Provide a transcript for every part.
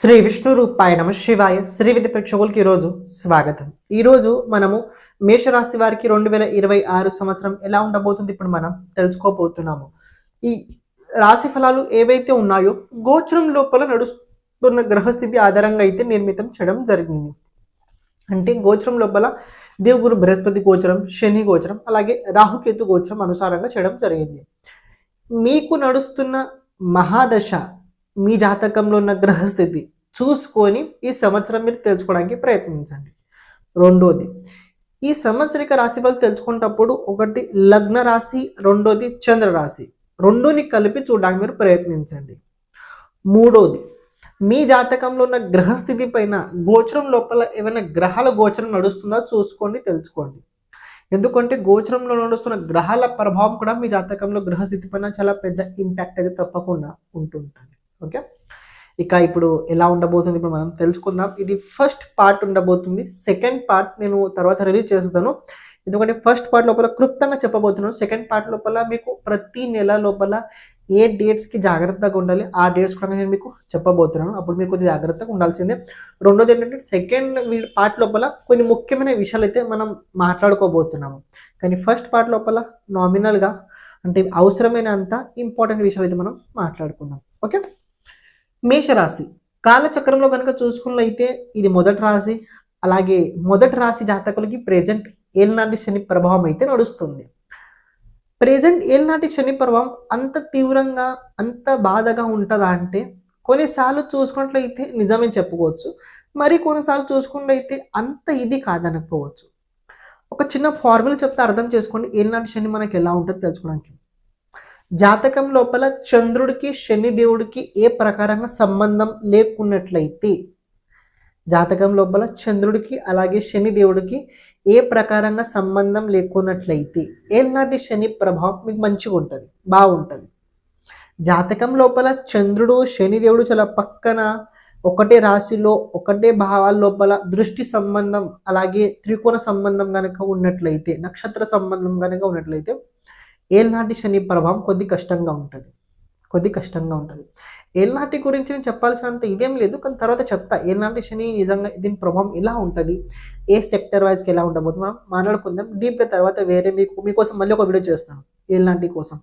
శ్రీ విష్ణు రూపాయ నమ శివాయ. శ్రీ విద్య ప్రేక్షకులకి ఈరోజు స్వాగతం. ఈరోజు మనము మేషరాశి వారికి 2026 సంవత్సరం ఎలా ఉండబోతుంది ఇప్పుడు మనం తెలుసుకోబోతున్నాము. ఈ రాశి ఫలాలు ఏవైతే ఉన్నాయో గోచరం లోపల నడుస్తున్న గ్రహస్థితి ఆధారంగా అయితే నిర్మితం చేయడం జరిగింది. అంటే గోచరం లోపల దేవుగురు బృహస్పతి గోచరం, శని గోచరం, అలాగే రాహుకేతు గోచరం అనుసారంగా చేయడం జరిగింది. మీకు నడుస్తున్న మహాదశ, మీ జాతకంలో ఉన్న గ్రహస్థితి చూసుకొని ఈ సంవత్సరం మీరు తెలుసుకోవడానికి ప్రయత్నించండి. రెండోది, ఈ సంవత్సరిక రాశి ఫలాలు తెలుసుకునేటప్పుడు ఒకటి లగ్న రాశి, రెండోది చంద్ర రాశి, రెండుని కలిపి చూడడానికి మీరు ప్రయత్నించండి. మూడోది, మీ జాతకంలో ఉన్న గ్రహస్థితి పైన గోచరం లోపల ఏమైనా గ్రహాల గోచరం నడుస్తుందో చూసుకోండి, తెలుసుకోండి. ఎందుకంటే గోచరంలో నడుస్తున్న గ్రహాల ప్రభావం కూడా మీ జాతకంలో గ్రహస్థితి పైన చాలా పెద్ద ఇంపాక్ట్ అయితే తప్పకుండా ఉంటుంటుంది. ఓకే, ఇక ఇప్పుడు ఎలా ఉండబోతుంది ఇప్పుడు మనం తెలుసుకుందాం. ఇది ఫస్ట్ పార్ట్ ఉండబోతుంది. సెకండ్ పార్ట్ నేను తర్వాత రిలీజ్ చేస్తాను, ఎందుకంటే ఫస్ట్ పార్ట్ లోపల క్లుప్తంగా చెప్పబోతున్నాను. సెకండ్ పార్ట్ లోపల మీకు ప్రతి నెల లోపల ఏ డేట్స్కి జాగ్రత్తగా ఉండాలి ఆ డేట్స్ కూడా నేను మీకు చెప్పబోతున్నాను. అప్పుడు మీరు కొద్దిగా జాగ్రత్తగా ఉండాల్సిందే. రెండోది ఏంటంటే సెకండ్ పార్ట్ లోపల కొన్ని ముఖ్యమైన విషయాలు అయితే మనం మాట్లాడుకోబోతున్నాము. కానీ ఫస్ట్ పార్ట్ లోపల నామినల్గా అంటే అవసరమైనంత ఇంపార్టెంట్ విషయాలు అయితే మనం మాట్లాడుకుందాం. ఓకే, మేషరాశి కాలచక్రంలో కనుక చూసుకున్నట్లయితే ఇది మొదటి రాశి. అలాగే మొదటి రాశి జాతకులకి ప్రెజెంట్ ఏలినాటి శని ప్రభావం అయితే నడుస్తుంది. ప్రెజెంట్ ఏలినాటి శని ప్రభావం అంత తీవ్రంగా అంత బాధగా ఉంటుందా అంటే కొన్నిసార్లు చూసుకున్నట్లయితే నిజమే చెప్పుకోవచ్చు, మరి కొన్నిసార్లు చూసుకున్నట్లయితే అంత ఇది కాదనుకోవచ్చు. ఒక చిన్న ఫార్ములా చెప్తే అర్థం చేసుకోండి ఏలినాటి శని మనకి ఎలా ఉంటుందో తెలుసుకోవడానికి. జాతకం లోపల చంద్రుడికి శని దేవుడికి ఏ ప్రకారంగా సంబంధం లేకున్నట్లయితే, జాతకం లోపల చంద్రుడికి అలాగే శని దేవుడికి ఏ ప్రకారంగా సంబంధం లేకున్నట్లయితే ఏనాటి శని ప్రభావం మీకు మంచిగా ఉంటుంది, బాగుంటుంది. జాతకం లోపల చంద్రుడు శని దేవుడు చాలా పక్కన ఒకటే రాశిలో ఒకటే భావాల లోపల దృష్టి సంబంధం అలాగే త్రికోణ సంబంధం కనుక ఉన్నట్లయితే, నక్షత్ర సంబంధం కనుక ఉన్నట్లయితే ఏళ్ళనాటి శని ప్రభావం కొద్ది కష్టంగా ఉంటుంది. ఏళ్ళనాటి గురించి నేను చెప్పాల్సినంత ఇదేం లేదు, కానీ తర్వాత చెప్తా. ఏళ్ళనాటి శని నిజంగా దీని ప్రభావం ఎలా ఉంటుంది, ఏ సెక్టర్ వైజ్కి ఎలా ఉండబోతుంది మనం మాట్లాడుకుందాం డీప్గా. తర్వాత వేరే మీకోసం మళ్ళీ ఒక వీడియో చేస్తాను ఏళ్ళనాటి కోసం.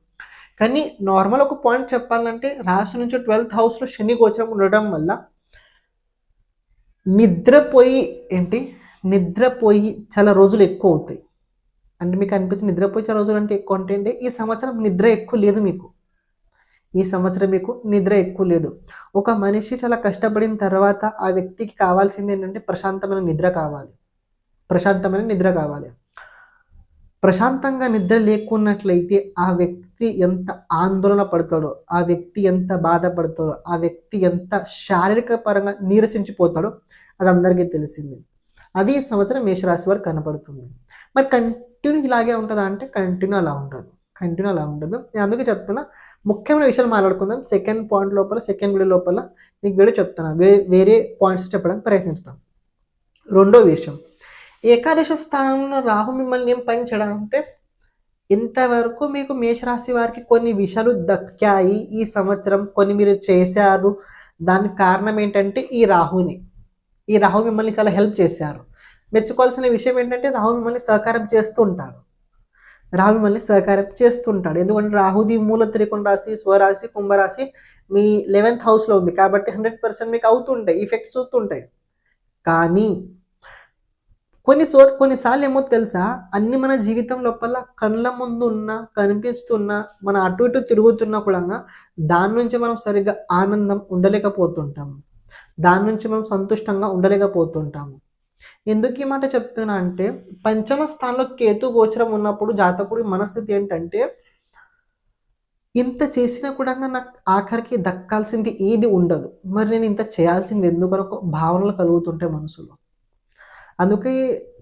కానీ నార్మల్ ఒక పాయింట్ చెప్పాలంటే రాశి నుంచి 12th హౌస్లో శని గోచరం ఉండడం వల్ల నిద్రపోయి చాలా రోజులు ఎక్కువ అవుతాయి. అంటే మీకు అనిపించింది నిద్రపోయే రోజులు అంటే ఎక్కువ అంటే ఈ సంవత్సరం నిద్ర ఎక్కువ లేదు మీకు. ఈ సంవత్సరం మీకు నిద్ర ఎక్కువ లేదు. ఒక మనిషి చాలా కష్టపడిన తర్వాత ఆ వ్యక్తికి కావాల్సింది ఏంటంటే ప్రశాంతమైన నిద్ర కావాలి. ప్రశాంతంగా నిద్ర లేకున్నట్లయితే ఆ వ్యక్తి ఎంత ఆందోళన పడతాడో, ఆ వ్యక్తి ఎంత బాధపడతాడో, ఆ వ్యక్తి ఎంత శారీరక పరంగా నీరసించిపోతాడో అది అందరికీ తెలిసింది. అది ఈ సంవత్సరం మేషరాశి వారికి కనపడుతుంది. మరి కంటిన్యూ ఇలాగే ఉంటుందా అంటే కంటిన్యూ అలా ఉండదు. నేను అందుకే చెప్తున్నా, ముఖ్యమైన విషయాలు మాట్లాడుకుందాం. సెకండ్ పాయింట్ లోపల సెకండ్ వీడియో లోపల మీకు వీడియో చెప్తాను, వేరే పాయింట్స్ చెప్పడానికి ప్రయత్నిస్తాను. రెండో విషయం, ఏకాదశ స్థానంలో రాహు మిమ్మల్ని ఏం పని చేయడం అంటే ఇంతవరకు మీకు మేషరాశి వారికి కొన్ని విషయాలు దక్కాయి ఈ సంవత్సరం, కొన్ని మీరు చేశారు. దానికి కారణం ఏంటంటే ఈ రాహు మిమ్మల్ని చాలా హెల్ప్ చేశారు. మెచ్చుకోవాల్సిన విషయం ఏంటంటే రాహు మిమ్మల్ని సహకారం చేస్తుంటాడు. ఎందుకంటే రాహుది మూల త్రికోణ రాశి, స్వరాశి, కుంభరాశి మీ 11th హౌస్లో ఉంది కాబట్టి 100% మీకు అవుతుంటాయి, ఎఫెక్ట్స్ అవుతుంటాయి. కానీ కొన్నిసార్లు ఏమో తెలుసా, అన్ని మన జీవితం లోపల కళ్ళ ముందు ఉన్న కనిపిస్తున్న మన అటు ఇటు తిరుగుతున్నా కూడా దాని నుంచి మనం సరిగ్గా ఆనందం ఉండలేకపోతుంటాము, దాని నుంచి మనం సంతుష్టంగా ఉండలేకపోతుంటాము. ఎందుకు ఈ మాట చెప్తున్నా అంటే పంచమ స్థానంలో కేతు గోచరం ఉన్నప్పుడు జాతకుడి మనస్థితి ఏంటంటే ఇంత చేసినా కూడా నాకు ఆఖరికి దక్కాల్సింది ఏది ఉండదు, మరి నేను ఇంత చేయాల్సింది ఎందుకని ఒక భావనలు కలుగుతుంటాయి మనసులో. అందుకే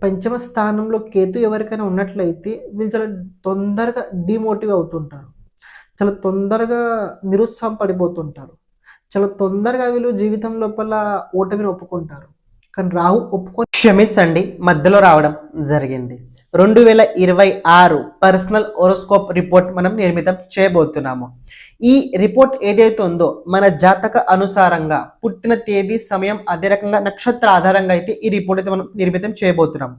పంచమ స్థానంలో కేతు ఎవరికైనా ఉన్నట్లయితే వీళ్ళు చాలా తొందరగా డిమోటివ్ అవుతుంటారు, చాలా తొందరగా నిరుత్సాహం పడిపోతుంటారు, చాలా తొందరగా వీళ్ళు జీవితం లోపల ఓటమిని ఒప్పుకుంటారు. కానీ రాహు క్షమించండి మధ్యలో రావడం జరిగింది. 2026 పర్సనల్ హోరోస్కోప్ రిపోర్ట్ మనం నిర్మితం చేయబోతున్నాము. ఈ రిపోర్ట్ ఏదైతే ఉందో మన జాతక అనుసారంగా పుట్టిన తేదీ, సమయం, అదే రకంగా నక్షత్ర ఆధారంగా అయితే ఈ రిపోర్ట్ అయితే మనం నిర్మితం చేయబోతున్నాం.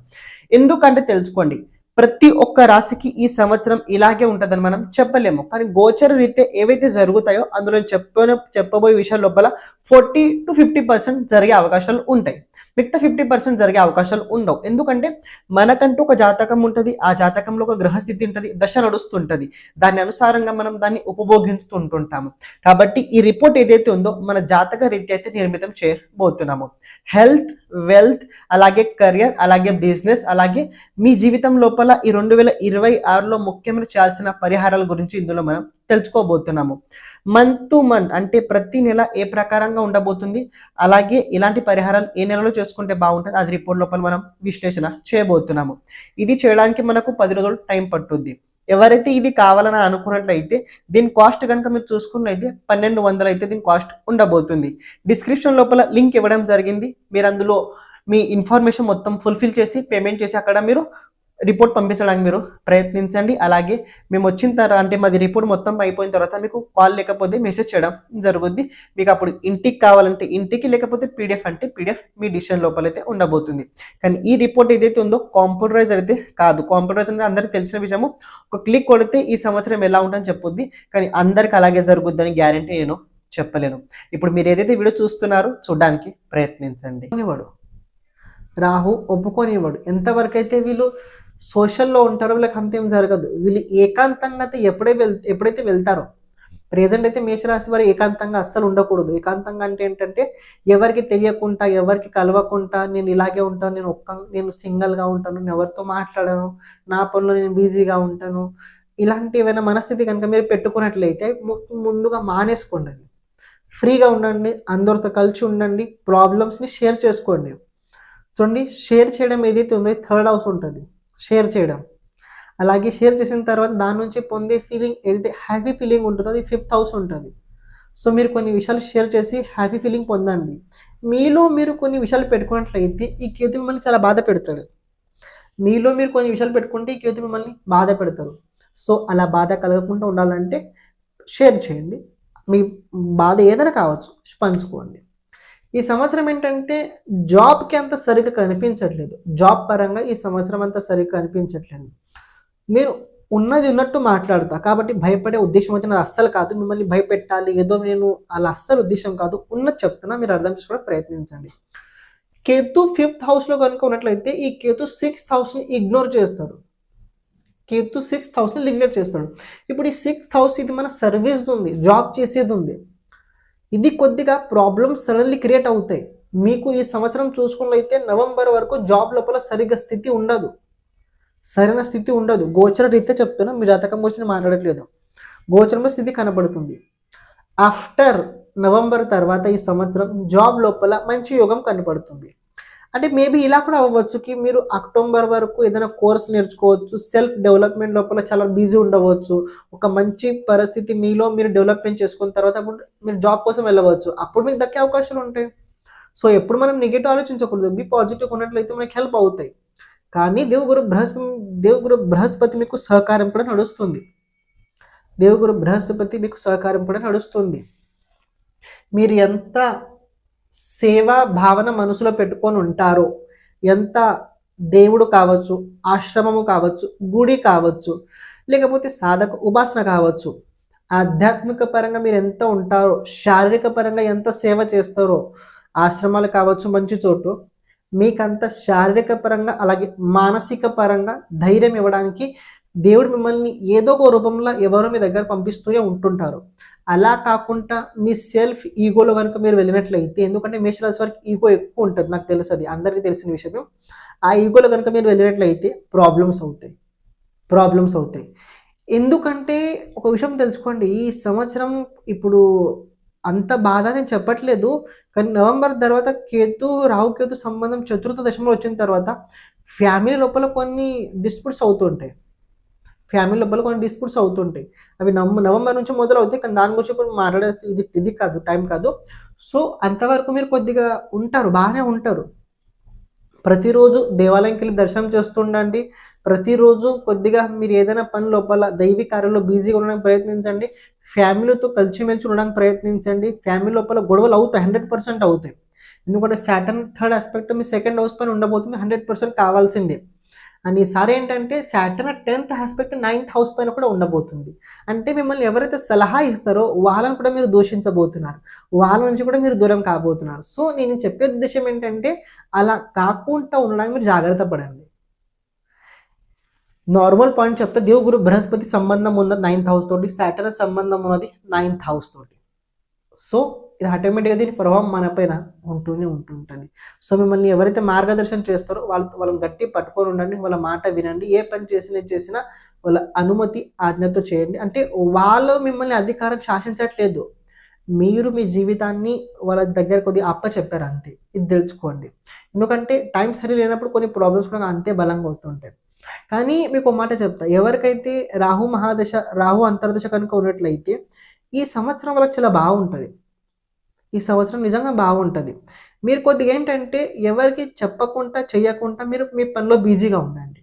ఎందుకంటే తెలుసుకోండి, ప్రతి ఒక్క రాశికి ఈ సంవత్సరం ఇలాగే ఉంటుందని మనం చెప్పలేము. కానీ గోచర రీత్యా ఏవైతే జరుగుతాయో అందులో చెప్పబోయే విషయాల లోపల 40 to 50% జరిగే అవకాశాలు ఉంటాయి. మిగతా 50% జరిగే అవకాశాలు ఉండవు. ఎందుకంటే మనకంటూ ఒక జాతకం ఉంటుంది, ఆ జాతకంలో ఒక గ్రహస్థితి ఉంటుంది, దశ నడుస్తుంటుంది. దాని అనుసారంగా మనం దాన్ని ఉపభోగిస్తుంటుంటాము. కాబట్టి ఈ రిపోర్ట్ ఏదైతే ఉందో మన జాతక రీత్యా అయితే నిర్మితం చేయబోతున్నాము. హెల్త్, వెల్త్, అలాగే కెరియర్, అలాగే బిజినెస్, అలాగే మీ జీవితం లోపల ఈ 2026లో ముఖ్యమైన చేయాల్సిన పరిహారాల గురించి ఇందులో మనం తెలుసుకోబోతున్నాము. మంత్ టు మంత్ అంటే ప్రతి నెల ఏ ప్రకారంగా ఉండబోతుంది, అలాగే ఇలాంటి పరిహారాలు ఏ నెలలో చేసుకుంటే బాగుంటుంది, అది రిపోర్ట్ లోపల మనం విశ్లేషణ చేయబోతున్నాము. ఇది చేయడానికి మనకు 10 రోజులు టైం పట్టుద్ది. ఎవరైతే ఇది కావాలని అనుకున్నట్లయితే దీని కాస్ట్ కనుక మీరు చూసుకున్నట్లయితే 1200 అయితే దీని కాస్ట్ ఉండబోతుంది. డిస్క్రిప్షన్ లోపల లింక్ ఇవ్వడం జరిగింది. మీరు అందులో మీ ఇన్ఫర్మేషన్ మొత్తం ఫుల్ఫిల్ చేసి పేమెంట్ చేసి అక్కడ మీరు రిపోర్ట్ పంపించడానికి మీరు ప్రయత్నించండి. అలాగే మేము వచ్చిన తర్వాత అంటే మాది రిపోర్ట్ మొత్తం అయిపోయిన తర్వాత మీకు కాల్ లేకపోతే మెసేజ్ చేయడం జరుగుద్ది. మీకు అప్పుడు ఇంటికి కావాలంటే ఇంటికి, లేకపోతే పీడిఎఫ్ అంటే పీడిఎఫ్ మీ డిసిషన్ లోపలైతే ఉండబోతుంది. కానీ ఈ రిపోర్ట్ ఏదైతే ఉందో కాంప్యూటరైజ్ అయితే కాదు. కాంప్యూటరైజ్ అంటే అందరికీ తెలిసిన విషయము, ఒక క్లిక్ కొడితే ఈ సంవత్సరం ఎలా ఉంటుందని చెప్పుద్ది. కానీ అందరికి అలాగే జరుగుద్దని గ్యారంటీ నేను చెప్పలేను. ఇప్పుడు మీరు ఏదైతే వీడియో చూస్తున్నారో చూడడానికి ప్రయత్నించండి. రాహు ఒప్పుకోనివ్వడు. ఎంతవరకు అయితే వీళ్ళు సోషల్లో ఉంటారో వీళ్ళకి అంతేం జరగదు. వీళ్ళు ఏకాంతంగా అయితే ఎప్పుడైతే వెళ్తారో, ప్రెజెంట్ అయితే మేషరాశి వారు ఏకాంతంగా అస్సలు ఉండకూడదు. ఏకాంతంగా అంటే ఏంటంటే ఎవరికి తెలియకుండా, ఎవరికి కలవకుండా నేను ఇలాగే ఉంటాను, నేను సింగిల్గా ఉంటాను, నేను ఎవరితో మాట్లాడాను, నా పనులు నేను బిజీగా ఉంటాను, ఇలాంటి ఏమైనా మనస్థితి కనుక మీరు పెట్టుకున్నట్లయితే ముందుగా మానేసుకోండి. ఫ్రీగా ఉండండి, అందరితో కలిసి ఉండండి, ప్రాబ్లమ్స్ని షేర్ చేసుకోండి. చూడండి, షేర్ చేయడం ఏదైతే ఉందో 3rd హౌస్ ఉంటుంది, షేర్ చేయడం. అలాగే షేర్ చేసిన తర్వాత దాని నుంచి పొందే ఫీలింగ్ ఏదైతే హ్యాపీ ఫీలింగ్ ఉంటుందో అది 5th హౌస్ ఉంటుంది. సో మీరు కొన్ని విషయాలు షేర్ చేసి హ్యాపీ ఫీలింగ్ పొందండి. మీలో మీరు కొన్ని విషయాలు పెట్టుకున్నట్లయితే ఈ కేతు మిమ్మల్ని చాలా బాధ పెడతాడు. మీలో మీరు కొన్ని విషయాలు పెట్టుకుంటే ఈ కేతు మిమ్మల్ని బాధ పెడతారు. సో అలా బాధ కలగకుండా ఉండాలంటే షేర్ చేయండి. మీ బాధ ఏదైనా కావచ్చు, పంచుకోండి. ఈ సంవత్సరం ఏంటంటే జాబ్కి అంత సరిగ్గా కనిపించట్లేదు. జాబ్ పరంగా ఈ సంవత్సరం అంతా సరిగ్గా కనిపించట్లేదు. నేను ఉన్నది ఉన్నట్టు మాట్లాడతా, కాబట్టి భయపడే ఉద్దేశం అయితే నాది అస్సలు కాదు. మిమ్మల్ని భయపెట్టాలి ఏదో నేను అలా అస్సలు ఉద్దేశం కాదు. ఉన్నది చెప్తున్నా, మీరు అర్థం చేసుకోవడం ప్రయత్నించండి. కేతు 5th హౌస్లో కనుక ఉన్నట్లయితే ఈ కేతు 6th హౌస్ని ఇగ్నోర్ చేస్తాడు. కేతు 6th హౌస్ని నెగ్లెక్ట్ చేస్తాడు. ఇప్పుడు ఈ 6th హౌస్ ఇది మన సర్వీస్ ఉంది, జాబ్ చేసేది ఉంది. ఇది కొద్దిగా ప్రాబ్లమ్స్ సడన్లీ క్రియేట్ అవుతాయి. మీకు ఈ సంవత్సరం చూసుకున్నట్లయితే నవంబర్ వరకు జాబ్ లోపల సరిగ్గా స్థితి ఉండదు, సరైన స్థితి ఉండదు. గోచర రీత్యా చెప్తున్నా, మీ జాతకం గురించి మాట్లాడట్లేదు. గోచరంలో స్థితి కనబడుతుంది. ఆఫ్టర్ నవంబర్ తర్వాత ఈ సంవత్సరం జాబ్ లోపల మంచి యోగం కనబడుతుంది. అంటే మేబీ ఇలా కూడా అవ్వచ్చు మీరు అక్టోబర్ వరకు ఏదైనా కోర్స్ నేర్చుకోవచ్చు, సెల్ఫ్ డెవలప్మెంట్ లోపల చాలా బిజీ ఉండవచ్చు. ఒక మంచి పరిస్థితి మీలో మీరు డెవలప్మెంట్ చేసుకున్న తర్వాత అప్పుడు మీరు జాబ్ కోసం వెళ్ళవచ్చు. అప్పుడు మీకు దక్కే అవకాశాలు ఉంటాయి. సో ఎప్పుడు మనం నెగిటివ్ ఆలోచించకూడదు, బి పాజిటివ్ ఉన్నట్లయితే మనకి హెల్ప్ అవుతాయి. కానీ దేవుగురు బృహస్పతి మీకు సహకారం కూడా నడుస్తుంది. దేవుగురు బృహస్పతి మీకు సహకారం కూడా నడుస్తుంది. మీరు ఎంత సేవా భావన మనసులో పెట్టుకొని ఉంటారో, ఎంత దేవుడు కావచ్చు, ఆశ్రమము కావచ్చు, గుడి కావచ్చు, లేకపోతే సాధక ఉపాసన కావచ్చు, ఆధ్యాత్మిక పరంగా మీరు ఎంత ఉంటారో, శారీరక పరంగా ఎంత సేవ చేస్తారో, ఆశ్రమాలు కావచ్చు మంచి చోటు, మీకంత శారీరక పరంగా అలాగే మానసిక పరంగా ధైర్యం ఇవ్వడానికి దేవుడు మిమ్మల్ని ఏదో ఒక రూపంలో ఎవరో మీ దగ్గర పంపిస్తూనే ఉంటుంటారు. అలా కాకుండా మీ సెల్ఫ్ ఈగోలో కనుక మీరు వెళ్ళినట్లయితే, ఎందుకంటే మేషరాశి వారికి ఈగో ఎక్కువ ఉంటుంది, నాకు తెలుసు, అది అందరికీ తెలిసిన విషయం. ఆ ఈగోలో కనుక మీరు వెళ్ళినట్లయితే ప్రాబ్లమ్స్ అవుతాయి. ఎందుకంటే ఒక విషయం తెలుసుకోండి, ఈ సంవత్సరం ఇప్పుడు అంత బాధ నేను చెప్పట్లేదు. కానీ నవంబర్ తర్వాత రాహుకేతు సంబంధం 4th దశలో వచ్చిన తర్వాత ఫ్యామిలీ లోపల కొన్ని డిస్ప్యూట్స్ అవుతుంటాయి. అవి నవంబర్ నుంచి మొదలవుతాయి. కానీ దాని గురించి కూడా మాట్లాడేసి ఇది కాదు, టైం కాదు. సో అంతవరకు మీరు కొద్దిగా ఉంటారు, బాగానే ఉంటారు. ప్రతిరోజు దేవాలయంకి వెళ్ళి దర్శనం చేస్తుండండి. ప్రతిరోజు కొద్దిగా మీరు ఏదైనా పని లోపల దైవీ కార్యంలో బిజీగా ఉండడానికి ప్రయత్నించండి. ఫ్యామిలీతో కలిసిమెలిసి ఉండడానికి ప్రయత్నించండి. ఫ్యామిలీ లోపల గొడవలు అవుతాయి, 100% అవుతాయి. ఎందుకంటే సాటర్న్ థర్డ్ ఆస్పెక్ట్ మీ సెకండ్ హౌస్ పైన ఉండబోతుంది, 100% కావాల్సిందే. అండ్ ఈసారి ఏంటంటే Saturn 10th aspect 9th house పైన కూడా ఉండబోతుంది. అంటే మిమ్మల్ని ఎవరైతే సలహా ఇస్తారో వాళ్ళని కూడా మీరు దూషించబోతున్నారు, వాళ్ళ నుంచి కూడా మీరు దూరం కాబోతున్నారు. సో నేను చెప్పే ఉద్దేశం ఏంటంటే అలా కాకుండా ఉండడానికి మీరు జాగ్రత్త పడండి. నార్మల్ పాయింట్ చెప్తే దేవగురు బృహస్పతి సంబంధం ఉన్నది 9th హౌస్ తోటి, సాటర్న్ సంబంధం ఉన్నది 9th హౌస్ తోటి. సో ఇది ఆటోమేటిక్గా దీని ప్రభావం మన పైన ఉంటూనే ఉంటుంటుంది. సో మిమ్మల్ని ఎవరైతే మార్గదర్శనం చేస్తారో వాళ్ళని గట్టి పట్టుకొని ఉండండి, వాళ్ళ మాట వినండి. ఏ పని చేసినా వాళ్ళ అనుమతి ఆజ్ఞతో చేయండి. అంటే వాళ్ళు మిమ్మల్ని అధికారం శాసించట్లేదు, మీరు మీ జీవితాన్ని వాళ్ళ దగ్గర కొద్దిగా చెప్పారు అంతే. ఇది తెలుసుకోండి. ఎందుకంటే టైం సరి లేనప్పుడు కొన్ని ప్రాబ్లమ్స్ కూడా అంతే బలంగా వస్తుంటాయి. కానీ మీకు మాట చెప్తా, ఎవరికైతే రాహు మహాదశ రాహు అంతర్దశ కనుక ఉన్నట్లయితే ఈ సంవత్సరం వాళ్ళకి చాలా బాగుంటుంది. ఈ సంవత్సరం నిజంగా బాగుంటుంది. మీరు కొద్దిగా ఏంటంటే ఎవరికి చెప్పకుండా చేయకుండా మీరు మీ పనిలో బిజీగా ఉండండి,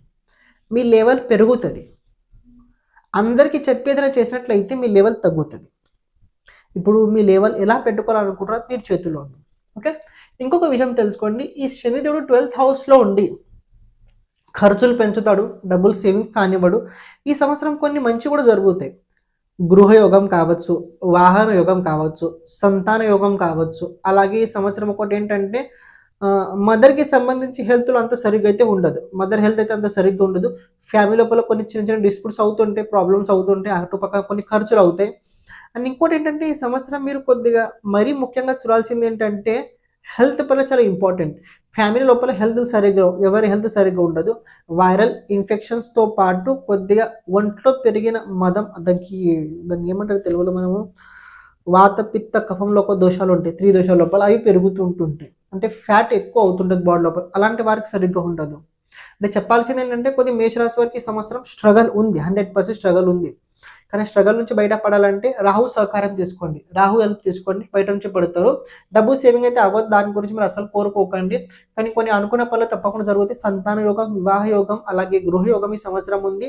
మీ లెవెల్ పెరుగుతుంది. అందరికీ చెప్పేదైనా చేసినట్లయితే మీ లెవెల్ తగ్గుతుంది. ఇప్పుడు మీ లెవెల్ ఎలా పెట్టుకోవాలనుకుంటారో మీరు చేతిలో ఉంది. ఓకే, ఇంకొక విషయం తెలుసుకోండి. ఈ శనిదేవుడు 12th హౌస్లో ఉండి ఖర్చులు పెంచుతాడు, డబ్బులు సేవింగ్ కానివ్వడు. ఈ సంవత్సరం కొన్ని మంచి కూడా జరుగుతాయి. గృహయోగం కావచ్చు, వాహన యోగం కావచ్చు, సంతాన యోగం కావచ్చు. అలాగే ఈ సంవత్సరం ఒకటి ఏంటంటే మదర్కి సంబంధించి హెల్త్లో అంత సరిగ్గా అయితే ఉండదు, మదర్ హెల్త్ అయితే అంత సరిగ్గా ఉండదు. ఫ్యామిలీ లోపల కొన్ని చిన్న చిన్న డిస్ప్యూట్స్ అవుతుంటాయి, ప్రాబ్లమ్స్ అవుతుంటాయి, అటుపక్క కొన్ని ఖర్చులు అవుతాయి. అండ్ ఇంకోటి ఏంటంటే ఈ సంవత్సరం మీరు కొద్దిగా మరీ ముఖ్యంగా చూడాల్సింది ఏంటంటే హెల్త్ పైన చాలా ఇంపార్టెంట్. ఫ్యామిలీ లోపల ఎవరి హెల్త్ సరిగ్గా ఉండదు. వైరల్ ఇన్ఫెక్షన్స్తో పాటు కొద్దిగా ఒంట్లో పెరిగిన మదం, దాన్ని ఏమంటారు తెలుగులో మనము, వాత పిత్త కఫంలో ఒక దోషాలు ఉంటాయి, 3 దోషాల లోపల అవి పెరుగుతుంటుంటాయి. అంటే ఫ్యాట్ ఎక్కువ అవుతుంటుంది బాడీ లోపల, అలాంటి వారికి సరిగ్గా ఉండదు. అంటే చెప్పాల్సింది ఏంటంటే కొద్ది మేషరాశి వారికి ఈ సంవత్సరం స్ట్రగల్ ఉంది, 100% స్ట్రగల్ ఉంది. కానీ స్ట్రగల్ నుంచి బయటపడాలంటే రాహు సహకారం తీసుకోండి, రాహు హెల్ప్ తీసుకోండి, బయట నుంచి పడతారు. డబ్బు సేవింగ్ అయితే అవ్వదు, దాని గురించి మీరు అసలు కోరుకోకండి. కానీ కొన్ని అనుకున్న పనులు తప్పకుండా జరుగుతాయి. సంతాన యోగం, వివాహ యోగం, అలాగే గృహ యోగం ఈ సంవత్సరం ఉంది.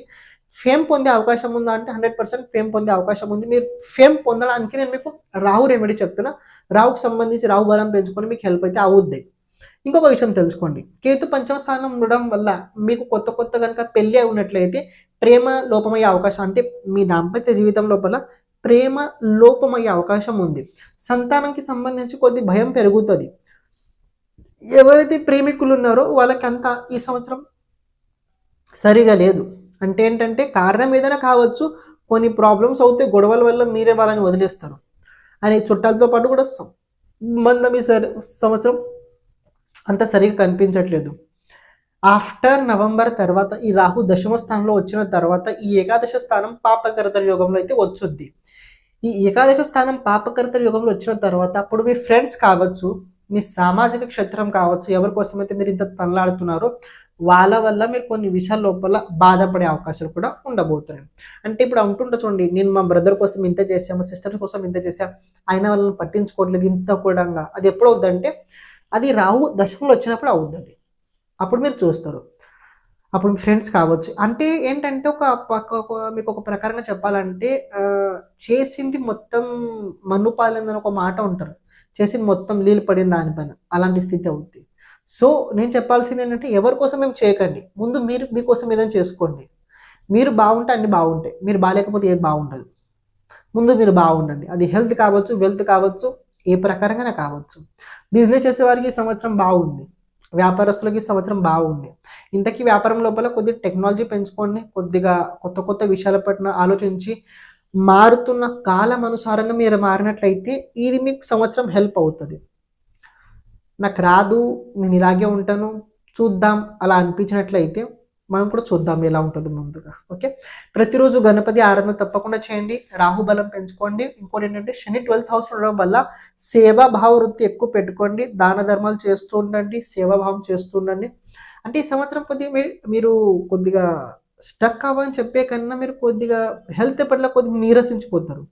ఫేమ్ పొందే అవకాశం ఉందా అంటే 100% ఫేమ్ పొందే అవకాశం ఉంది. మీరు ఫేమ్ పొందడానికి నేను మీకు రాహు రెమెడీ చెప్తున్నా. రాహుకు సంబంధించి రాహు బలం పెంచుకొని మీకు హెల్ప్ అయితే అవుద్ది. ఇంకొక విషయం తెలుసుకోండి, కేతు పంచమ స్థానం ఉండడం వల్ల మీకు కొత్త కనుక పెళ్ళి ఉన్నట్లయితే ప్రేమ లోపమయ్యే అవకాశం, అంటే మీ దాంపత్య జీవితం లోపల ప్రేమ లోపమయ్యే అవకాశం ఉంది. సంతానంకి సంబంధించి కొద్ది భయం పెరుగుతుంది. ఎవరైతే ప్రేమికులు ఉన్నారో వాళ్ళకంతా ఈ సంవత్సరం సరిగా లేదు. అంటే ఏంటంటే కారణం ఏదైనా కావచ్చు, కొన్ని ప్రాబ్లమ్స్ అవుతాయి, గొడవల వల్ల మీరే వాళ్ళని వదిలేస్తారు. అని చుట్టాలతో పాటు కూడా సంబంధం ఈ సంవత్సరం అంత సరిగా కనిపించట్లేదు. ఆఫ్టర్ నవంబర్ తర్వాత ఈ రాహు దశమ స్థానంలో వచ్చిన తర్వాత ఈ ఏకాదశ స్థానం పాపకర్త యోగంలో అయితే వచ్చుద్ది. ఈ ఏకాదశ స్థానం పాపకర్త యోగంలో వచ్చిన తర్వాత అప్పుడు మీ ఫ్రెండ్స్ కావచ్చు, మీ సామాజిక క్షేత్రం కావచ్చు, ఎవరి కోసమైతే మీరు ఇంత తనలాడుతున్నారో వాళ్ళ వల్ల మీరు కొన్ని విషయాల లోపల బాధపడే అవకాశాలు కూడా ఉండబోతున్నాయి. అంటే ఇప్పుడు అంటుంటా చూడండి, నేను మా బ్రదర్ కోసం ఇంత చేశాను, మా సిస్టర్ కోసం ఇంత చేశాను, అయినా వాళ్ళని పట్టించుకోవట్లేదు ఇంత కూడా. అది ఎప్పుడు అవుద్దంటే అది రాహు దశకంలో వచ్చినప్పుడు అవుద్ది. అప్పుడు మీరు చూస్తారు, అప్పుడు మీ ఫ్రెండ్స్ కావచ్చు. అంటే ఏంటంటే మీకు ఒక ప్రకారంగా చెప్పాలంటే చేసింది మొత్తం మన్ను పాలిందని ఒక మాట ఉంటారు, చేసింది మొత్తం నీళ్ళు పడింది దానిపైన, అలాంటి స్థితి అవుద్ది. సో నేను చెప్పాల్సింది ఏంటంటే ఎవరి కోసం ఏం చేయకండి, ముందు మీరు మీకోసం ఏదైనా చేసుకోండి. మీరు బాగుంటే అన్ని బాగుంటాయి, మీరు బాగాలేకపోతే ఏది బాగుండదు. ముందు మీరు బాగుండండి, అది హెల్త్ కావచ్చు, వెల్త్ కావచ్చు, ఏ ప్రకారంగా కావచ్చు. బిజినెస్ చేసేవారికి ఈ సంవత్సరం బాగుంది, వ్యాపారస్తులకి ఈ సంవత్సరం బాగుంది. ఇంతకీ వ్యాపారం లోపల కొద్దిగా టెక్నాలజీ పెంచుకోండి, కొద్దిగా కొత్త విషయాల పట్ల ఆలోచించి మారుతున్న కాలం అనుసారంగా మీరు మారినట్లయితే ఇది మీకు సంవత్సరం హెల్ప్ అవుతుంది. నాకు రాదు, నేను ఇలాగే ఉంటాను, చూద్దాం అలా అనిపించినట్లయితే మనం కూడా చూద్దాం ఎలా ఉంటుంది ముందుగా. ఓకే, ప్రతిరోజు గణపతి ఆరాధన తప్పకుండా చేయండి, రాహుబలం పెంచుకోండి. ఇంకోటి ఏంటంటే శని 12th హౌస్ ఉండడం వల్ల సేవాభావ వృత్తి ఎక్కువ పెట్టుకోండి, దాన ధర్మాలు చేస్తూ ఉండండి, సేవాభావం చేస్తూ ఉండండి. అంటే ఈ సంవత్సరం కొద్దిగా మీరు కొద్దిగా స్టక్ అవ్వని చెప్పే కన్నా మీరు కొద్దిగా హెల్త్ పట్ల కొద్దిగా నీరసించిపోతారు.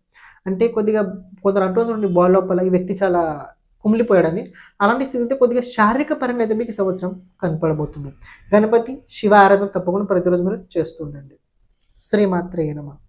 అంటే కొందరు అంటుందండి బాల్ లోపల ఈ వ్యక్తి చాలా కుమిలిపోయాడని. అలాంటి స్థితి అయితే కొద్దిగా శారీరక పరంగా అయితే మీకు ఈ సంవత్సరం కనపడబోతుంది. గణపతి శివ ఆరాధన తప్పకుండా ప్రతిరోజు మీరు చేస్తుండండి. శ్రీమాత్రేయ నమః.